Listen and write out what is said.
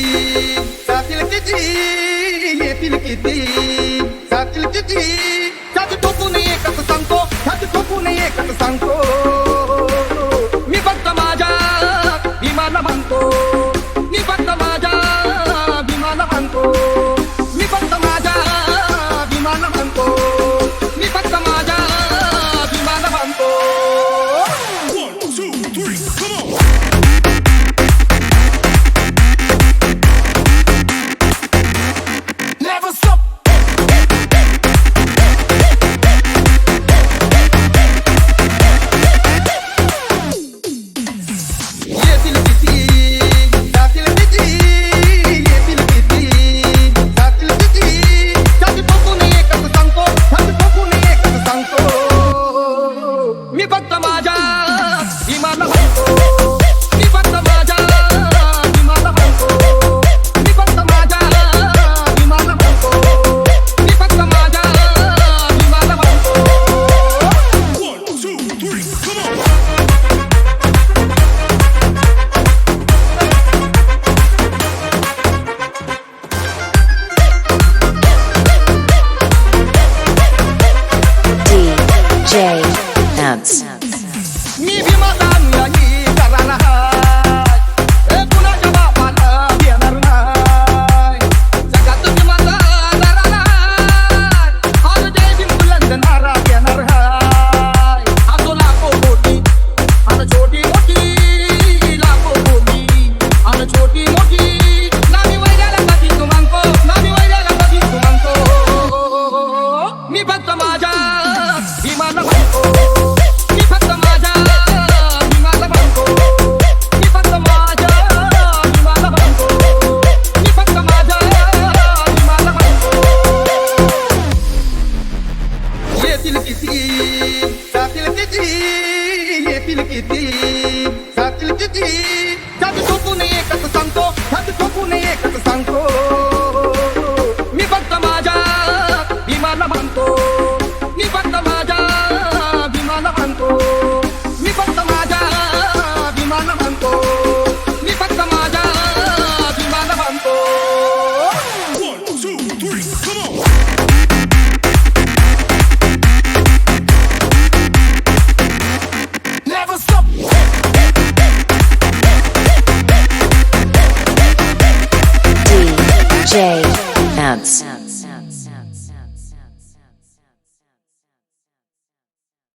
जातील किती येतील किती जातील किती त्यात ठोकून एकच सांगतो त्यात ठोकून एकच सांगतो मी फक्त माझ्या भीमाला मानतो मी फक्त माझ्या भीमाला मानतो मी फक्त माझ्या भीमाला मानतो मी फक्त माझ्या भीमाला मानतो मी फक्त माझ्या भीमाला मानतो मी फक्त माझ्या भीमाला मानतो मी फक्त माझ्या भीमाला मानतो मी फक्त माझ्या भीमाला मानतो DJ Ants. मी भीमाचा अनुयायी करायला हाय कुणाच्या बापाला देणार नाही जगात भीमाचा दराला हाय जय भीम बुलंद नारा देणार हाय असो लाखो कोटी आणि छोटी मोठी लाखो कोटी आणि छोटी मोठी नामी वैराला कधी तू मागतो नामी वैराला कधी तू मागतो मी फक्त माझ्या भीमाला मानतो मी फक्त माझ्या भीमाला मानतो मी फक्त माझ्या भीमाला मानतो मी फक्त माझ्या भीमाला मानतो येतील किती जातील किती येतील किती जातील किती त्यात ठोकून एकच सांगतो त्यात ठोकून एकच सांगतो मी फक्त माझ्या भीमाला मानतो मी फक्त माझ्या भीमाला मानतो मी फक्त माझ्या भीमाला मानतो मी फक्त माझ्या भीमाला मानतो DJ Ants.